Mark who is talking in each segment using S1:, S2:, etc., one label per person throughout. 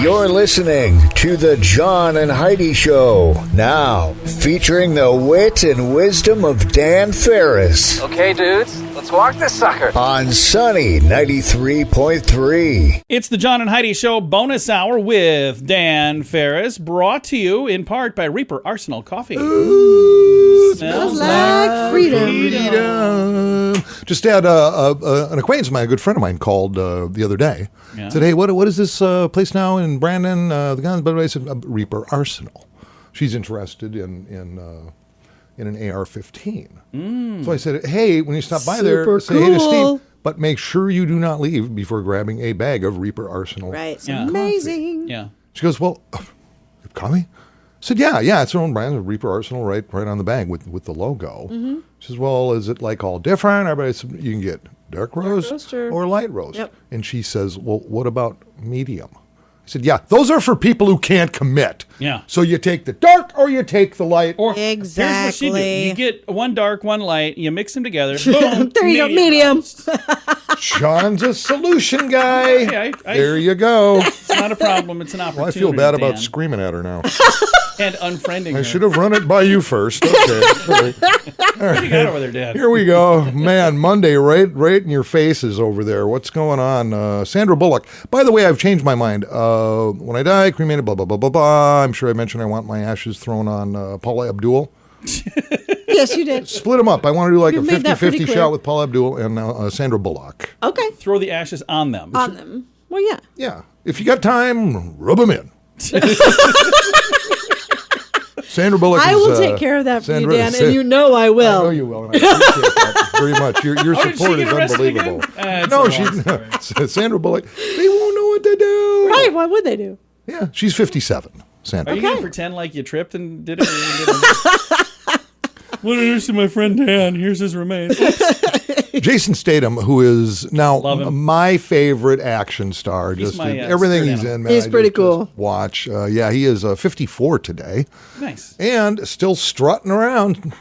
S1: You're listening to the John and Heidi Show, now featuring the wit and wisdom of Dan Farris.
S2: Okay, dudes, let's walk this sucker.
S1: On Sunny 93.3.
S3: It's the John and Heidi Show bonus hour with Dan Farris, brought to you in part by Reaper Arsenal Coffee.
S4: Ooh, smells like freedom. Just had an acquaintance of mine, a good friend of mine, called the other day. Yeah. Said, hey, what is this place now in Brandon? The guns, but I said, Reaper Arsenal. She's interested in an AR-15. So I said, hey, when you stop by there, say hey to Steve, but make sure you do not leave before grabbing a bag of Reaper Arsenal.
S5: Right. It's
S4: amazing.
S3: Yeah.
S4: She goes, well, coffee? I said, yeah, it's her own brand, Reaper Arsenal, right on the bag with the logo. Mm-hmm. She says, well, is it like all different? Everybody said, you can get dark roast or light roast. Yep. And she says, well, what about medium? I said, yeah, those are for people who can't commit.
S3: Yeah.
S4: So you take the dark or you take the light.
S3: Or
S5: exactly.
S3: Here's what she did. You get one dark, one light, you mix them together. Boom,
S5: there you go, medium.
S4: Sean's a solution guy.
S3: Hey,
S4: there you go.
S3: It's not a problem. It's an opportunity.
S4: Well, I feel bad about screaming at her now.
S3: And unfriending her.
S4: I should have run it by you first. Okay.
S3: All right. What do you got over there, Dad?
S4: Here we go. Man, Monday, right in your faces over there. What's going on? Sandra Bullock. By the way, I've changed my mind. When I die, cremated, blah, blah, blah, blah, blah. I'm sure I mentioned I want my ashes thrown on Paula Abdul.
S5: Yes, you did.
S4: Split them up. I want to do like a 50-50 shot with Paula Abdul and Sandra Bullock.
S5: Okay.
S3: Throw the ashes on them.
S5: On them. Well, yeah.
S4: Yeah. If you got time, rub them in. Sandra Bullock
S5: I will take care of that for you, Dan, and you know I will.
S4: I know you will, and I appreciate that very much. Your support is unbelievable. Sandra Bullock, they won't know what to do.
S5: Right, what would they do?
S4: Yeah, she's 57, Sandra.
S3: Are you going to pretend like you tripped and did it? Well, here's to my friend Dan. Here's his remains.
S4: Jason Statham, who is now my favorite action star. Just everything he's in, man.
S5: He's pretty cool.
S4: Watch. Yeah, he is 54 today.
S3: Nice.
S4: And still strutting around,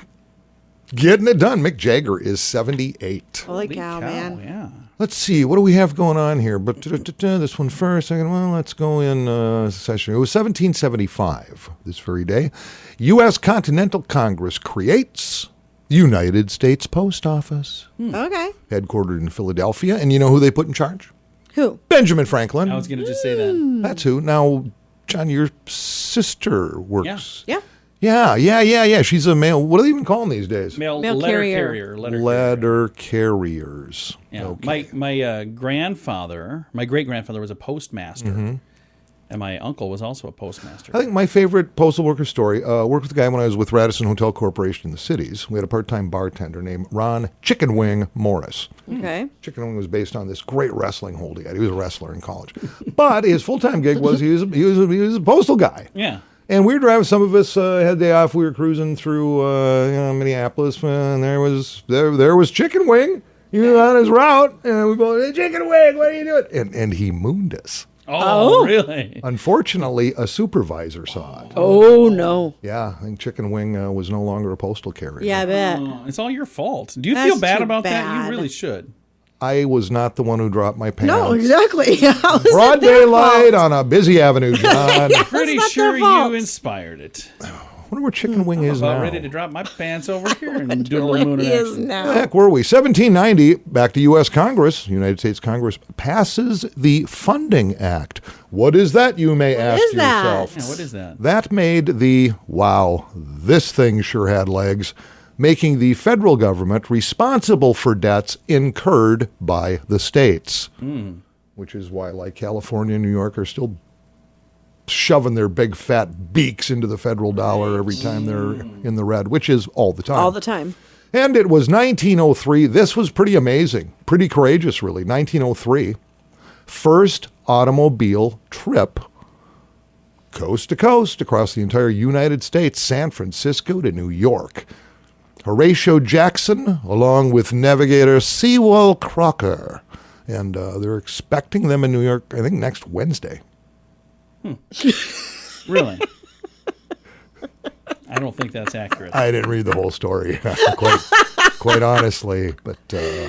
S4: getting it done. Mick Jagger is 78.
S5: Holy cow, man.
S3: Yeah.
S4: Let's see, what do we have going on here? But this one first. Well, let's go in session. It was 1775, this very day. U.S. Continental Congress creates United States Post Office.
S5: Okay.
S4: Headquartered in Philadelphia. And you know who they put in charge?
S5: Who?
S4: Benjamin Franklin.
S3: I was going to just say that.
S4: That's who. Now, John, your sister works.
S5: Yeah.
S4: Yeah. She's a mail. What do they even call them these days?
S3: Mail
S5: carrier.
S4: Letter carriers.
S3: Yeah.
S4: Okay.
S3: My grandfather, my great grandfather was a postmaster, and my uncle was also a postmaster.
S4: I think my favorite postal worker story. Worked with a guy when I was with Radisson Hotel Corporation in the cities. We had a part-time bartender named Ron Chicken Wing Morris.
S5: Okay.
S4: Chicken Wing was based on this great wrestling hold he had. He was a wrestler in college, but his full-time gig was he was a postal guy.
S3: Yeah.
S4: And we were driving. Some of us had day off. We were cruising through Minneapolis, and there was Chicken Wing. He was on his route, and we both, hey, Chicken Wing, what are you doing? And he mooned us.
S3: Oh, really?
S4: Unfortunately, a supervisor saw it.
S5: Oh, no.
S4: Yeah, I think Chicken Wing was no longer a postal carrier.
S5: Yeah, I bet.
S3: It's all your fault. Do you feel bad about that? You really should.
S4: I was not the one who dropped my pants.
S5: No, exactly.
S4: Broad daylight on a busy avenue, John.
S3: Pretty sure you inspired it.
S4: I wonder where Chicken Wing is now.
S3: I'm ready to drop my pants over here and do a little moon in action.
S5: Now.
S4: Where the heck were we? 1790, back to U.S. Congress. United States Congress passes the Funding Act. What is that, you may ask yourself?
S3: Yeah, what is that?
S4: That made this thing sure had legs, making the federal government responsible for debts incurred by the states. Which is why, like California and New York are still shoving their big fat beaks into the federal dollar every time they're in the red, which is all the time.
S5: All the time.
S4: And it was 1903. This was pretty amazing, pretty courageous, really. 1903, first automobile trip coast to coast across the entire United States, San Francisco to New York. Horatio Jackson, along with navigator Sewell Crocker. And they're expecting them in New York, I think, next Wednesday.
S3: Really? I don't think that's accurate.
S4: I didn't read the whole story, quite honestly, but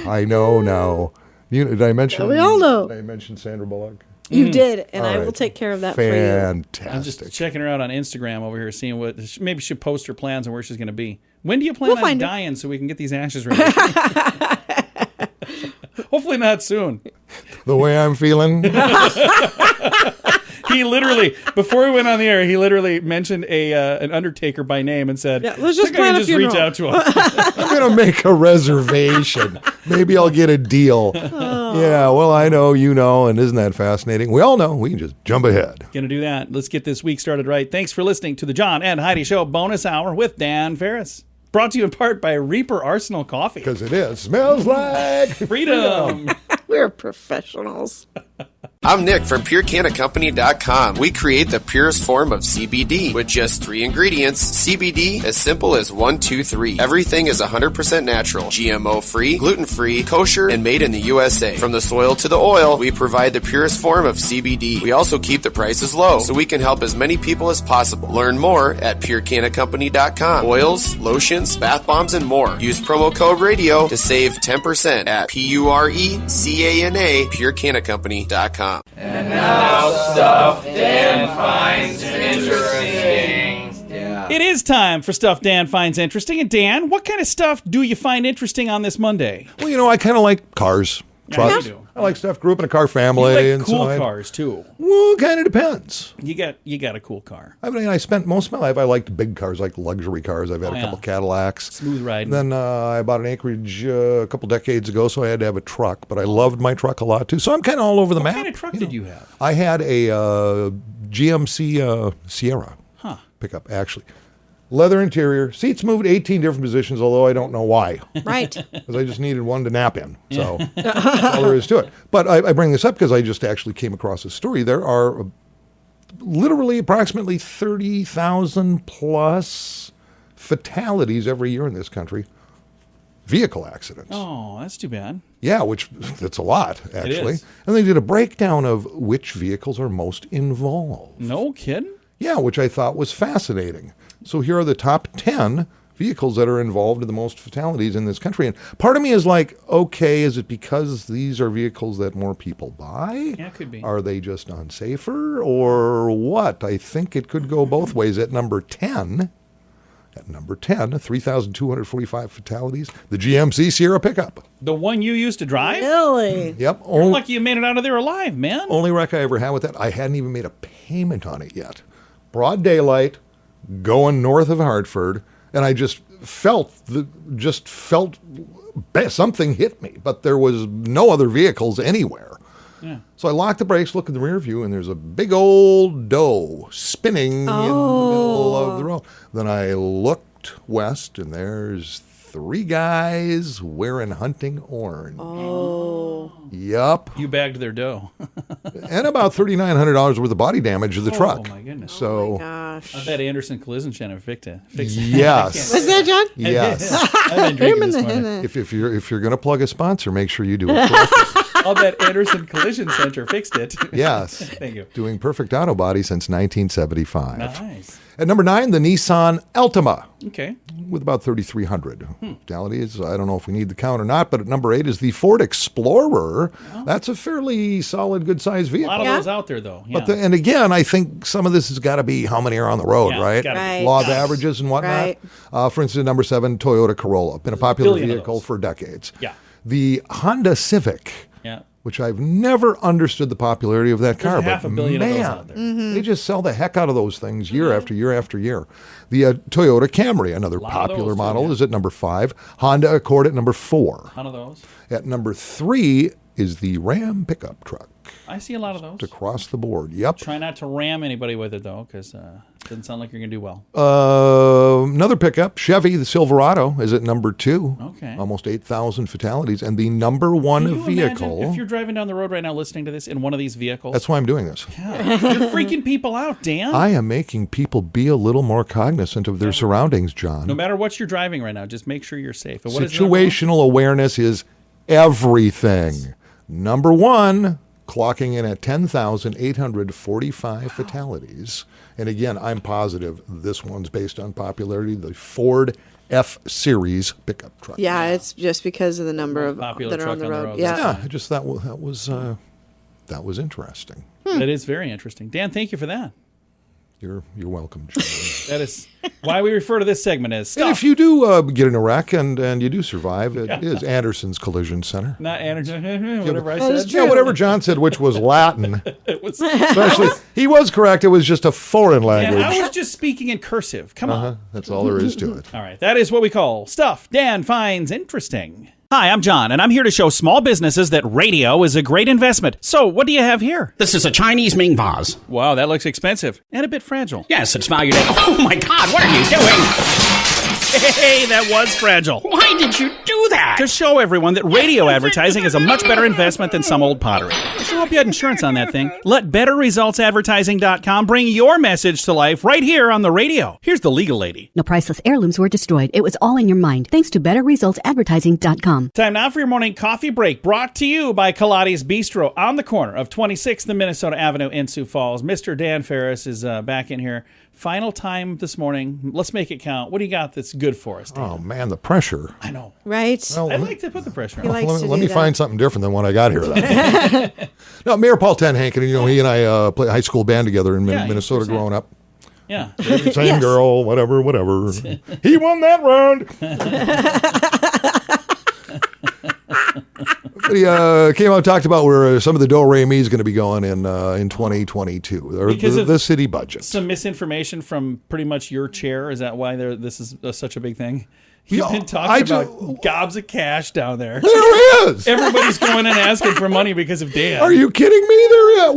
S4: I know now. Did I mention?
S5: We all know.
S4: Did I mention Sandra Bullock?
S5: You did, and I will take care of that for you.
S4: Fantastic.
S3: I'm just checking her out on Instagram over here, seeing what maybe she should post her plans on where she's going to be. When do you plan on dying so we can get these ashes ready? Hopefully not soon.
S4: The way I'm feeling.
S3: He literally, before we went on the air, he literally mentioned an undertaker by name and said,
S5: let's just plan a funeral.
S3: Reach out to him.
S4: I'm going to make a reservation. Maybe I'll get a deal. Yeah, well, I know, you know, and isn't that fascinating? We all know. We can just jump ahead.
S3: Going to do that. Let's get this week started right. Thanks for listening to the John and Heidi Show bonus hour with Dan Farris. Brought to you in part by Reaper Arsenal Coffee.
S4: Because it smells like
S3: freedom.
S5: We're professionals.
S2: I'm Nick from PureCannaCompany.com. We create the purest form of CBD with just 3 ingredients. CBD, as simple as 1, 2, 3. Everything is 100% natural, GMO-free, gluten-free, kosher, and made in the USA. From the soil to the oil, we provide the purest form of CBD. We also keep the prices low, so we can help as many people as possible. Learn more at PureCannaCompany.com. Oils, lotions, bath bombs, and more. Use promo code RADIO to save 10% at PureCanna, PureCannaCompany.com.
S6: And now stuff Dan finds interesting. Yeah.
S3: It is time for Stuff Dan Finds Interesting. And Dan, what kind of stuff do you find interesting on this Monday?
S4: Well, you know, I kind of like cars, trucks.
S3: you do.
S4: I like stuff. Grew up in a car family.
S3: You like
S4: and
S3: cool
S4: so
S3: cars, too.
S4: Well, kind of depends.
S3: You got a cool car.
S4: I mean, I spent most of my life, I liked big cars, like luxury cars. I've had a couple Cadillacs.
S3: Smooth riding.
S4: Then I bought an acreage a couple decades ago, so I had to have a truck. But I loved my truck a lot, too. So I'm kind of all over the map.
S3: What kind of truck did you have?
S4: I had a GMC Sierra pickup, actually. Leather interior. Seats moved 18 different positions, although I don't know why.
S5: Right.
S4: Because I just needed one to nap in. So that's all there is to it. But I bring this up because I just actually came across a story. There are literally approximately 30,000 plus fatalities every year in this country. Vehicle accidents.
S3: Oh, that's too bad.
S4: Yeah, which that's a lot, actually.
S3: It is.
S4: And they did a breakdown of which vehicles are most involved.
S3: No kidding?
S4: Yeah, which I thought was fascinating. So here are the top 10 vehicles that are involved in the most fatalities in this country. And part of me is like, okay, is it because these are vehicles that more people buy?
S3: Yeah, it could be.
S4: Are they just unsafer or what? I think it could go both ways. At number 10, 3,245 fatalities, the GMC Sierra pickup.
S3: The one you used to drive?
S5: Really?
S4: Yep.
S3: You're lucky you made it out of there alive, man.
S4: Only wreck I ever had with that. I hadn't even made a payment on it yet. Broad daylight, going north of Hartford, and I just felt something hit me, but there was no other vehicles anywhere.
S3: Yeah.
S4: So I locked the brakes, look in the rear view, and there's a big old doe spinning in the middle of the road. Then I looked west, and there's 3 guys wearing hunting orange.
S5: Oh.
S4: Yup.
S3: You bagged their dough.
S4: And about $3,900 worth of body damage to the truck.
S3: Oh, my goodness.
S4: So,
S5: Gosh.
S3: I bet Anderson Collision Center fixed it.
S4: yes.
S5: Was that John?
S4: Yes.
S3: I've been drinking this morning.
S4: If you're going to plug a sponsor, make sure you do it correctly.
S3: I'll bet Anderson Collision Center fixed it.
S4: Yes.
S3: Thank you.
S4: Doing perfect auto body since 1975.
S3: Nice.
S4: At number 9, the Nissan Altima
S3: Okay.
S4: with about 3,300 fatalities. I don't know if we need the count or not, but at number 8 is the Ford Explorer. That's a fairly solid, good-sized
S3: A
S4: vehicle.
S3: lot of those out there, though. Yeah.
S4: But and again, I think some of this has got to be how many are on the road,
S3: Yeah,
S4: right?
S3: gotta be.
S5: Right.
S4: Law of averages and whatnot.
S5: Right.
S4: For instance, number 7, Toyota Corolla, been a popular
S3: billion of
S4: vehicle
S3: those.
S4: for decades.
S3: Yeah.
S4: The Honda Civic,
S3: Yeah.
S4: which I've never understood the popularity of that car.
S3: There's
S4: but
S3: 500 million of those
S4: man,
S3: out there.
S4: they just sell the heck out of those things year after year after year. The Toyota Camry, another
S3: lot of
S4: popular
S3: those, too,
S4: model,
S3: yeah.
S4: is at number 5. Honda Accord at number 4.
S3: Ton of those.
S4: At number 3 is the Ram pickup truck.
S3: I see a lot of those.
S4: Across the board. Yep.
S3: Try not to ram anybody with it, though, because it doesn't sound like you're going to do well.
S4: Another pickup, Chevy, the Silverado, is at number 2.
S3: Okay.
S4: Almost 8,000 fatalities. And the number 1
S3: Can you
S4: vehicle.
S3: imagine if you're driving down the road right now listening to this in one of these vehicles?
S4: That's why I'm doing this.
S3: You're freaking people out, Dan.
S4: I am making people be a little more cognizant of their surroundings, John.
S3: No matter what you're driving right now, just make sure you're safe. And what is number
S4: Situational awareness is everything. Number 1, clocking in at 10,845 fatalities. And again, I'm positive this one's based on popularity, the Ford F-Series pickup truck.
S5: Yeah, it's just because of the number of
S3: popular
S5: that are on
S3: truck
S5: the
S3: on the
S5: road.
S3: road.
S5: Yeah.
S4: Yeah, I just thought that was that was interesting.
S3: That is very interesting. Dan, thank you for that.
S4: You're welcome, John.
S3: That is why we refer to this segment as Stuff.
S4: And if you do get in a wreck and you do survive, it is Anderson's Collision Center.
S3: Not Anderson, whatever I
S5: That is
S3: said.
S5: true.
S4: Yeah, whatever John said, which was Latin.
S3: It was,
S4: Especially, he was correct. It was just a foreign
S3: and
S4: language.
S3: I was just speaking in cursive. Come on.
S4: That's all there is to it.
S3: All right, that is what we call Stuff Dan Finds Interesting. Hi, I'm John, and I'm here to show small businesses that radio is a great investment. So, what do you have here?
S7: This is a Chinese Ming vase.
S3: Wow, that looks expensive and a bit fragile.
S7: Yes, it's valued at... Oh my God, what are you doing?
S3: Hey, that was fragile.
S7: Why did you do that?
S3: To show everyone that radio advertising is a much better investment than some old pottery. I sure hope you had insurance on that thing. Let BetterResultsAdvertising.com bring your message to life right here on the radio. Here's the legal lady.
S8: No priceless heirlooms were destroyed. It was all in your mind. Thanks to BetterResultsAdvertising.com.
S3: Time now for your morning coffee break, brought to you by Kaladi's Bistro on the corner of 26th and Minnesota Avenue in Sioux Falls. Mr. Dan Farris is back in here. Final time this morning. Let's make it count. What do you got that's good for us, Dan?
S4: Oh, man, the pressure.
S3: I know.
S5: Right?
S4: Well,
S3: I like to put the pressure
S5: He
S3: on.
S5: likes to
S4: let
S5: do
S4: me
S5: that.
S4: find something different than what I got here. No, Mayor Paul Tenhanken, he and I played high school band together in
S3: Yeah,
S4: Minnesota
S3: 100%.
S4: growing up.
S3: Yeah.
S4: Same
S5: Yes.
S4: girl, whatever. He won that round. But he came out and talked about where some of the do-re-mi is going to be going in 2022, or
S3: Because of
S4: the city budget.
S3: Some misinformation from pretty much your chair. Is that why this is such a big thing? You've
S4: Yeah,
S3: been talking about gobs of cash down there.
S4: There is.
S3: Everybody's going and asking for money because of Dan.
S4: Are you kidding me?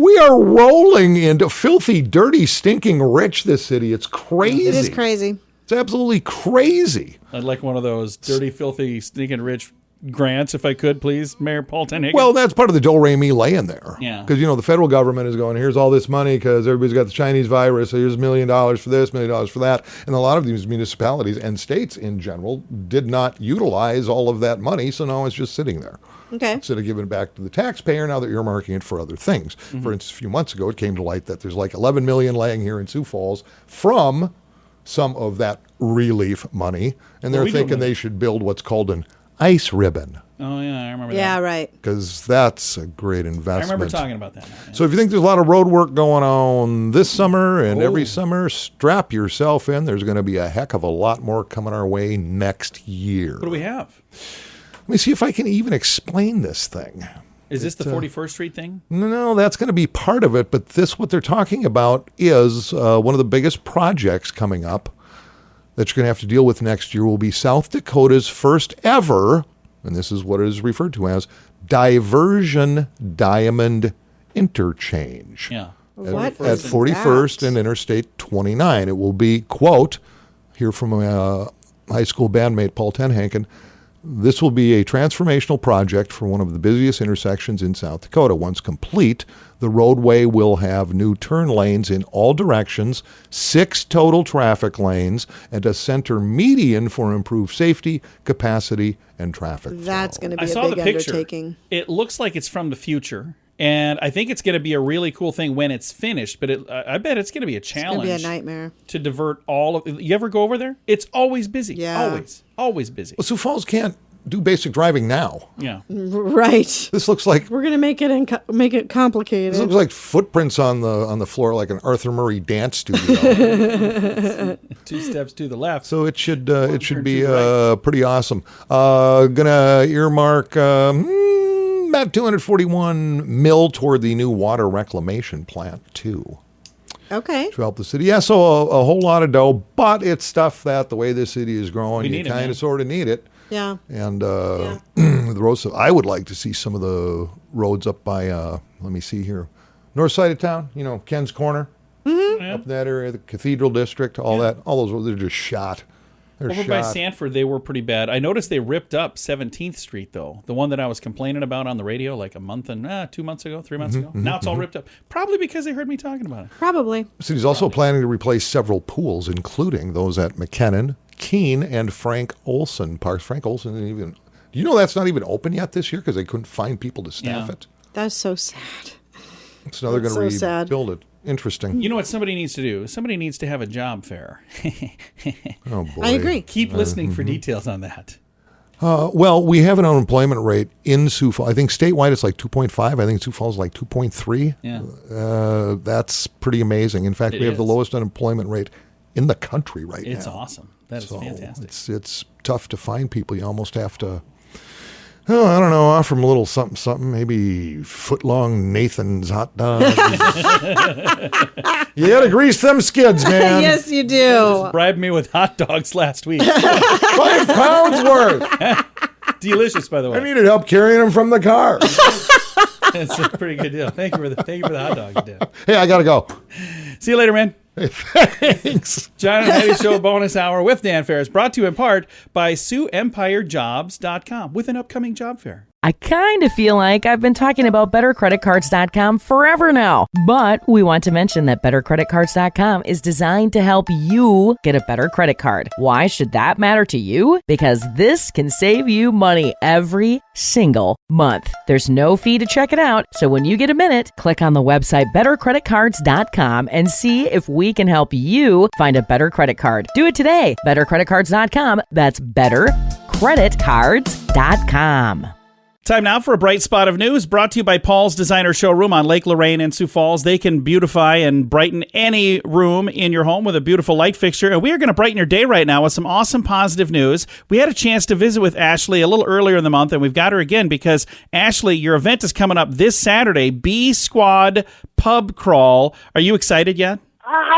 S4: We are rolling into filthy, dirty, stinking rich, this city. It's crazy.
S5: It is crazy.
S4: It's absolutely crazy.
S3: I'd like one of those dirty, filthy, stinking rich grants, if I could, please, Mayor Paul Tenhaken.
S4: Well, that's part of the do-re-mi laying there.
S3: Yeah.
S4: Because, the federal government is going, here's all this money because everybody's got the Chinese virus, so here's $1 million for this, $1 million for that. And a lot of these municipalities and states in general did not utilize all of that money, so now it's just sitting there.
S5: Okay.
S4: Instead of giving it back to the taxpayer, now that you're earmarking it for other things.
S3: Mm-hmm.
S4: For instance, a few months ago, it came to light that there's like $11 million laying here in Sioux Falls from some of that relief money, and they're
S3: we don't
S4: thinking
S3: know.
S4: they should build what's called an ice ribbon.
S3: Oh, yeah, I remember
S5: Yeah,
S3: that.
S5: right.
S4: Because that's a great
S3: I
S4: investment.
S3: remember talking about that. Now, yeah.
S4: So if you think there's a lot of road work going on this summer and every summer, strap yourself in. There's going to be a heck of a lot more coming our way next year.
S3: What do we have?
S4: Let me see if I can even explain this thing.
S3: Is this the 41st Street thing?
S4: No, that's going to be part of it. But what they're talking about is one of the biggest projects coming up that you're going to have to deal with next year will be South Dakota's first ever, and this is what it is referred to as, diversion diamond interchange.
S3: Yeah.
S5: What
S4: At
S5: is
S4: 41st
S5: that?
S4: and Interstate 29. It will be, quote, here from a high school bandmate, Paul Tenhanken, this will be a transformational project for one of the busiest intersections in South Dakota. Once complete, the roadway will have new turn lanes in all directions, 6 total traffic lanes, and a center median for improved safety, capacity, and traffic flow.
S5: That's going to
S3: I
S5: be
S3: saw
S5: a
S3: the
S5: big
S3: picture.
S5: undertaking.
S3: It looks like it's from the future, and I think it's going to be a really cool thing when it's finished. But I bet it's going to be a
S5: It's going
S3: challenge.
S5: to be a nightmare.
S3: To divert all of. You ever go over there? It's always busy.
S5: Yeah.
S3: Always busy.
S4: Well, Sioux Falls can't do basic driving now.
S3: Yeah.
S5: Right.
S4: This looks like
S5: We're going to make it complicated.
S4: This looks like footprints on the floor, like an Arthur Murray dance studio.
S3: 2 steps to the left.
S4: So it should
S3: turn
S4: be
S3: to the
S4: pretty awesome. Gonna earmark about 241 mil toward the new water reclamation plant too,
S5: Okay.
S4: to help the city. Yeah, so a whole lot of dough, but it's stuff that the way the city is growing,
S3: We
S4: you
S3: need it, man.
S4: kind of sort of need it.
S5: Yeah.
S4: And the roads, I would like to see some of the roads up by, let me see here, north side of town, Ken's Corner, up in that area, the Cathedral District, all those roads, they're just shot. They're
S3: Over
S4: shot.
S3: by Sanford, they were pretty bad. I noticed they ripped up 17th Street, though. The one that I was complaining about on the radio like 2 months ago, 3 months ago. Now it's all ripped up. Probably because they heard me talking about it.
S5: Probably.
S4: The city's also planning to replace several pools, including those at McKinnon, Keene, and Frank Olson Parks. Frank Olson didn't even. Do you know that's not even open yet this year because they couldn't find people to staff
S3: Yeah.
S4: it?
S5: That's so sad.
S4: So now they're
S5: That's
S4: going to
S5: so sad.
S4: rebuild it. Interesting.
S3: You know what somebody needs to do? Somebody needs to have a job fair.
S4: Oh boy.
S5: I agree.
S3: Keep listening for details on that.
S4: Well, we have an unemployment rate in Sioux Falls. I think statewide it's like 2.5. I think Sioux Falls is like 2.3.
S3: Yeah.
S4: That's pretty amazing. In fact, we have the
S3: is.
S4: lowest unemployment rate in the country right now.
S3: It's awesome. That is fantastic.
S4: It's tough to find people. You almost have to, I don't know, offer them a little something, maybe foot-long Nathan's hot dogs. You got to grease them skids, man.
S5: Yes, you do.
S3: Bribed me with hot dogs last week.
S4: 5 pounds worth.
S3: Delicious, by the way.
S4: I needed help carrying them from the car.
S3: It's a pretty good deal. Thank you for the hot dog you did.
S4: Hey, I got to go.
S3: See you later, man.
S4: Thanks.
S3: John and Heidi Show bonus hour with Dan Farris, brought to you in part by SiouxEmpireJobs.com with an upcoming job fair.
S9: I kind of feel like I've been talking about BetterCreditCards.com forever now, but we want to mention that BetterCreditCards.com is designed to help you get a better credit card. Why should that matter to you? Because this can save you money every single month. There's no fee to check it out, so when you get a minute, click on the website BetterCreditCards.com and see if we can help you find a better credit card. Do it today. BetterCreditCards.com. That's BetterCreditCards.com.
S3: Time now for a bright spot of news brought to you by Paul's Designer Showroom on Lake Lorraine in Sioux Falls. They can beautify and brighten any room in your home with a beautiful light fixture. And we are going to brighten your day right now with some awesome positive news. We had a chance to visit with Ashley a little earlier in the month, and we've got her again because, Ashley, your event is coming up this Saturday, B Squad Pub Crawl. Are you excited yet?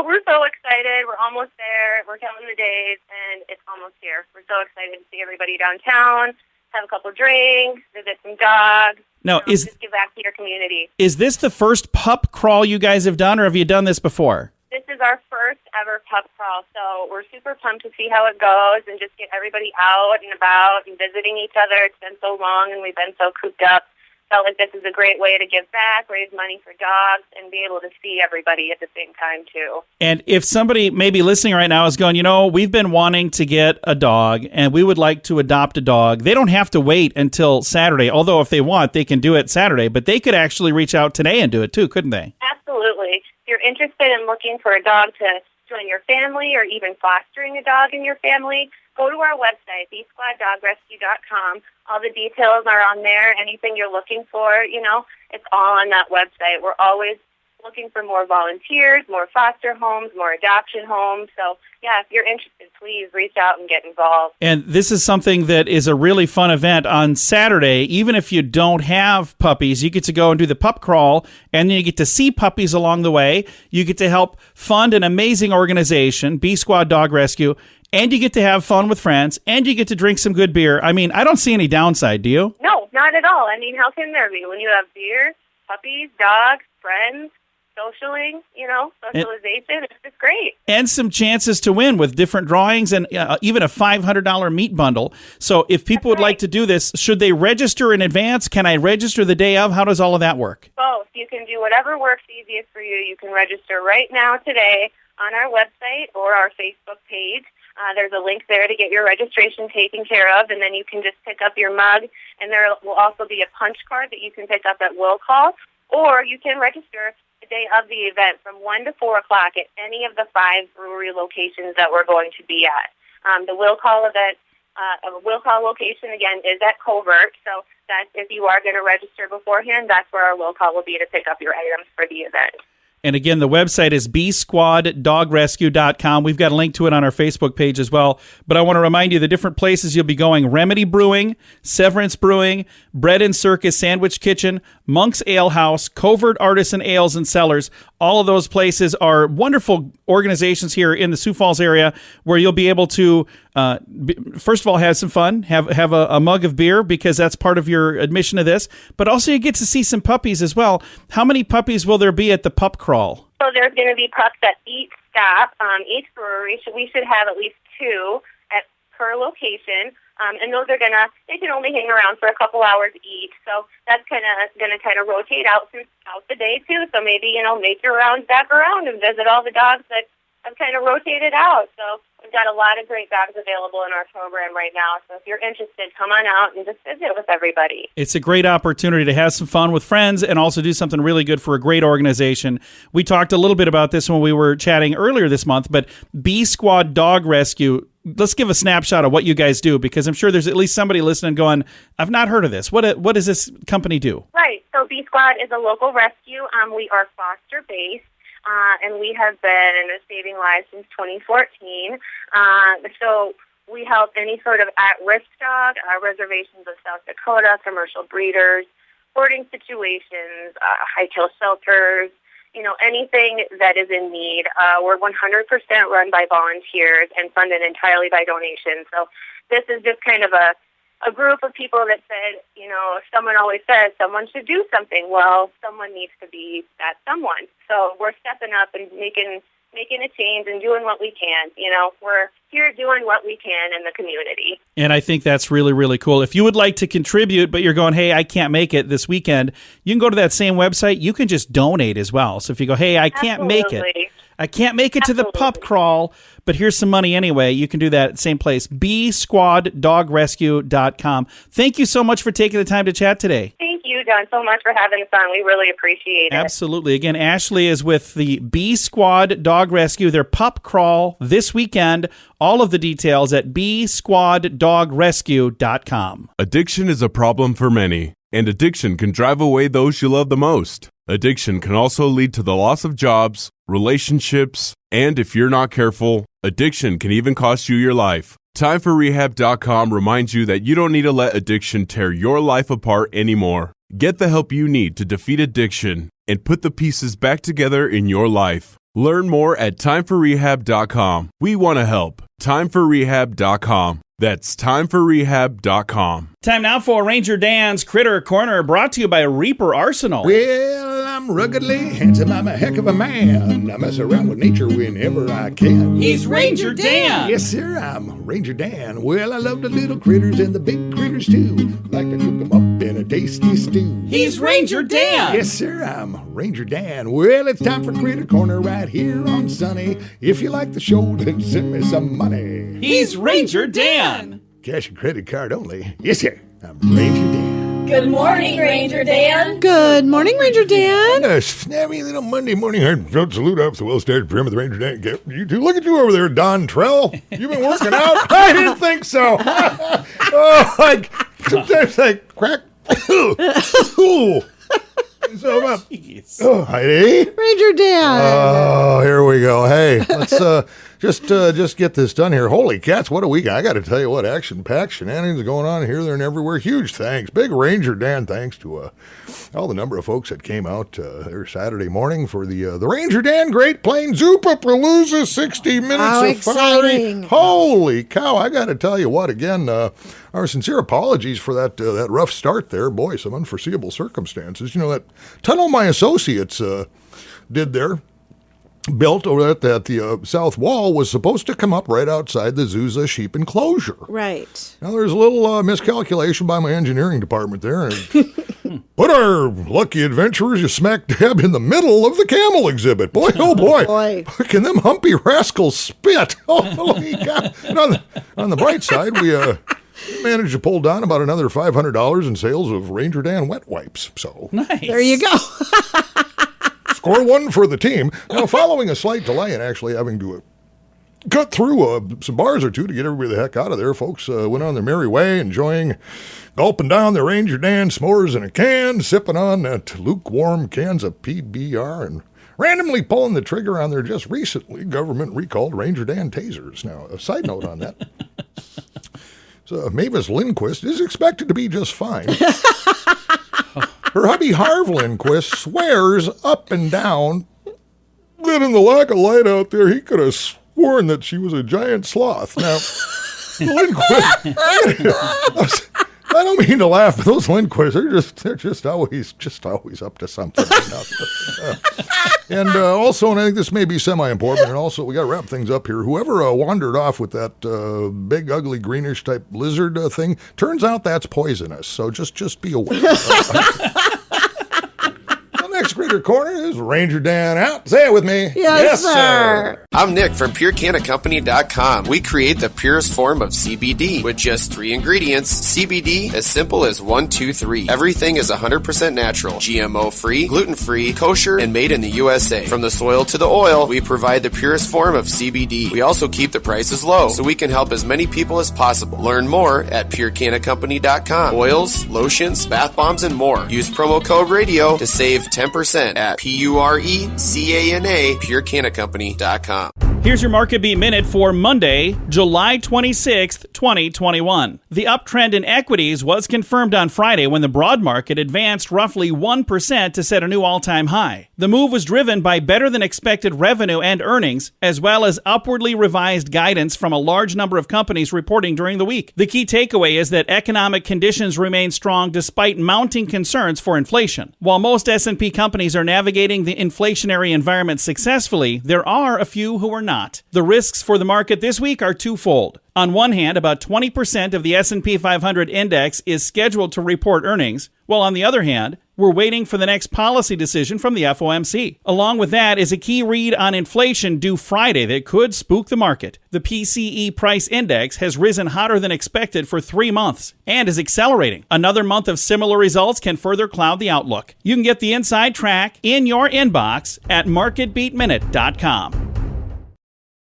S10: We're so excited. We're almost there. We're counting the days, and it's almost here. We're so excited to see everybody downtown. Have a couple drinks, visit some dogs.
S3: Now,
S10: just give back to your community.
S3: Is this the first pup crawl you guys have done, or have you done this before?
S10: This is our first ever pup crawl, so we're super pumped to see how it goes and just get everybody out and about and visiting each other. It's been so long, and we've been so cooped up. Felt like this is a great way to give back, raise money for dogs, and be able to see everybody at the same time, too.
S3: And if somebody maybe listening right now is going, we've been wanting to get a dog, and we would like to adopt a dog, they don't have to wait until Saturday, although if they want, they can do it Saturday, but they could actually reach out today and do it, too, couldn't they?
S10: Absolutely. If you're interested in looking for a dog to join your family or even fostering a dog in your family, go to our website, bsquaddogrescue.com. All the details are on there. Anything you're looking for, it's all on that website. We're always looking for more volunteers, more foster homes, more adoption homes. So, yeah, if you're interested, please reach out and get involved.
S3: And this is something that is a really fun event on Saturday. Even if you don't have puppies, you get to go and do the pup crawl, and then you get to see puppies along the way. You get to help fund an amazing organization, B Squad Dog Rescue, and you get to have fun with friends, and you get to drink some good beer. I mean, I don't see any downside, do you?
S10: No, not at all. I mean, how can there be? When you have beer, puppies, dogs, friends, socialization, it's just great.
S3: And some chances to win with different drawings and even a $500 meat bundle. So if people would like to do this, should they register in advance? Can I register the day of? How does all of that work?
S10: Both. You can do whatever works easiest for you. You can register right now today on our website or our Facebook page. There's a link there to get your registration taken care of, and then you can just pick up your mug, and there will also be a punch card that you can pick up at will call, or you can register the day of the event from 1 to 4 o'clock at any of the 5 brewery locations that we're going to be at. The will call event, will call location, again, is at Covert, so that's if you are going to register beforehand, that's where our will call will be to pick up your items for the event.
S3: And again, the website is bsquaddogrescue.com. We've got a link to it on our Facebook page as well. But I want to remind you the different places you'll be going: Remedy Brewing, Severance Brewing, Bread and Circus Sandwich Kitchen, Monk's Ale House, Covert Artisan Ales and Cellars. All of those places are wonderful organizations here in the Sioux Falls area where you'll be able to, first of all, have some fun, have a mug of beer because that's part of your admission to this. But also you get to see some puppies as well. How many puppies will there be at the pup crawl?
S10: So there's going to be pups at each stop. Each brewery, we should have at least 2 per location. And those are they can only hang around for a couple hours each. So that's going to rotate out throughout the day too. So maybe, make your rounds back around and visit all the dogs that have kind of rotated out. So we've got a lot of great dogs available in our program right now. So if you're interested, come on out and just visit with everybody.
S3: It's a great opportunity to have some fun with friends and also do something really good for a great organization. We talked a little bit about this when we were chatting earlier this month, but B Squad Dog Rescue, let's give a snapshot of what you guys do, because I'm sure there's at least somebody listening going, I've not heard of this. What does this company do?
S10: Right. So B Squad is a local rescue. We are Foster-based, and we have been saving lives since 2014. So we help any sort of at-risk dog, reservations of South Dakota, commercial breeders, boarding situations, high-tail shelters, anything that is in need. We're 100% run by volunteers and funded entirely by donations. So this is just kind of a group of people that said, someone always says someone should do something. Well, someone needs to be that someone. So we're stepping up and making a change and doing what we can. We're here doing what we can in the community.
S3: And I think that's really, really cool. If you would like to contribute, but you're going, hey, I can't make it this weekend, you can go to that same website. You can just donate as well. So if you go, hey, I can't make it. I can't make it to the pup crawl, but here's some money anyway. You can do that at the same place, bsquaddogrescue.com. Thank you so much for taking the time to chat today.
S10: Thank you, John, so much for having us on. We really appreciate it.
S3: Absolutely. Again, Ashley is with the B Squad Dog Rescue, their pup crawl this weekend. All of the details at bsquaddogrescue.com.
S11: Addiction is a problem for many, and addiction can drive away those you love the most. Addiction can also lead to the loss of jobs, relationships, and if you're not careful, addiction can even cost you your life. TimeForRehab.com reminds you that you don't need to let addiction tear your life apart anymore. Get the help you need to defeat addiction and put the pieces back together in your life. Learn more at TimeForRehab.com. We want to help. TimeForRehab.com. That's TimeForRehab.com.
S3: Time now for Ranger Dan's Critter Corner, brought to you by Reaper Arsenal.
S4: Well, I'm ruggedly handsome. I'm a heck of a man. I mess around with nature whenever I can.
S3: He's Ranger Dan.
S4: Yes, sir, I'm Ranger Dan. Well, I love the little critters and the big critters, too. Like to cook them up in a tasty stew.
S3: He's Ranger Dan.
S4: Yes, sir, I'm Ranger Dan. Well, it's time for Critter Corner right here on Sunny. If you like the show, then send me some money.
S3: He's Ranger Dan.
S4: Cash and credit card only. Yes, sir, I'm Ranger Dan.
S12: Good morning, Ranger Dan.
S5: Good morning, Ranger Dan.
S4: A snabby little Monday morning heartfelt salute up to the well-started program of the Ranger Dan. You two, look at you over there, Don Trell. You've been working out? I didn't think so. Sometimes I crack. Ooh. So Heidi.
S5: Ranger Dan.
S4: Oh, here we go. Hey, let's just get this done here. Holy cats, what a week. I got to tell you what, action-packed shenanigans going on here, there, and everywhere. Huge thanks. Big Ranger Dan thanks to all the number of folks that came out there Saturday morning for the Ranger Dan Great Plains Zoopapalooza 60 minutes of safari. Holy cow, I got to tell you what, again, our sincere apologies for that rough start there. Boy, some unforeseeable circumstances. That tunnel my associates did there, built over at the south wall, was supposed to come up right outside the zoo's sheep enclosure.
S5: Right.
S4: Now, there's a little miscalculation by my engineering department there. And put our lucky adventurers you smack dab in the middle of the camel exhibit. Boy, oh boy. Can them humpy rascals spit. Holy cow. And on the bright side, we managed to pull down about another $500 in sales of Ranger Dan wet wipes. So
S3: nice.
S5: There you go.
S4: Score one for the team. Now, following a slight delay in actually having to cut through some bars or two to get everybody the heck out of there, folks went on their merry way, gulping down the Ranger Dan s'mores in a can, sipping on that lukewarm cans of PBR, and randomly pulling the trigger on their just recently government-recalled Ranger Dan tasers. Now, a side note on that. So Mavis Lindquist is expected to be just fine. Her hubby Harv Lindquist swears up and down that in the lack of light out there, he could have sworn that she was a giant sloth. Now, Lindquist, I don't mean to laugh, but those Lindquists, they're just always up to something. And also, and I think this may be semi-important, and also we got to wrap things up here. Whoever wandered off with that big, ugly, greenish type lizard thing, turns out that's poisonous. So just be aware. Next Critter Corner is Ranger Dan out. Say it with me.
S5: Yes, sir.
S2: I'm Nick from PureCanaCompany.com. We create the purest form of CBD with just 3 ingredients. CBD, as simple as 1, 2, 3. Everything is 100% natural, GMO-free, gluten-free, kosher, and made in the USA. From the soil to the oil, we provide the purest form of CBD. We also keep the prices low, so we can help as many people as possible. Learn more at PureCanaCompany.com. Oils, lotions, bath bombs, and more. Use promo code RADIO to save 10% at PURECANA, PureCanaCompany.com.
S3: Here's your Market Beat Minute for Monday, July 26th, 2021. The uptrend in equities was confirmed on Friday when the broad market advanced roughly 1% to set a new all-time high. The move was driven by better than expected revenue and earnings, as well as upwardly revised guidance from a large number of companies reporting during the week. The key takeaway is that economic conditions remain strong despite mounting concerns for inflation. While most S&P companies are navigating the inflationary environment successfully, there are a few who are not. The risks for the market this week are twofold. On one hand, about 20% of the S&P 500 index is scheduled to report earnings, while on the other hand, we're waiting for the next policy decision from the FOMC. Along with that is a key read on inflation due Friday that could spook the market. The PCE price index has risen hotter than expected for 3 months and is accelerating. Another month of similar results can further cloud the outlook. You can get the inside track in your inbox at marketbeatminute.com.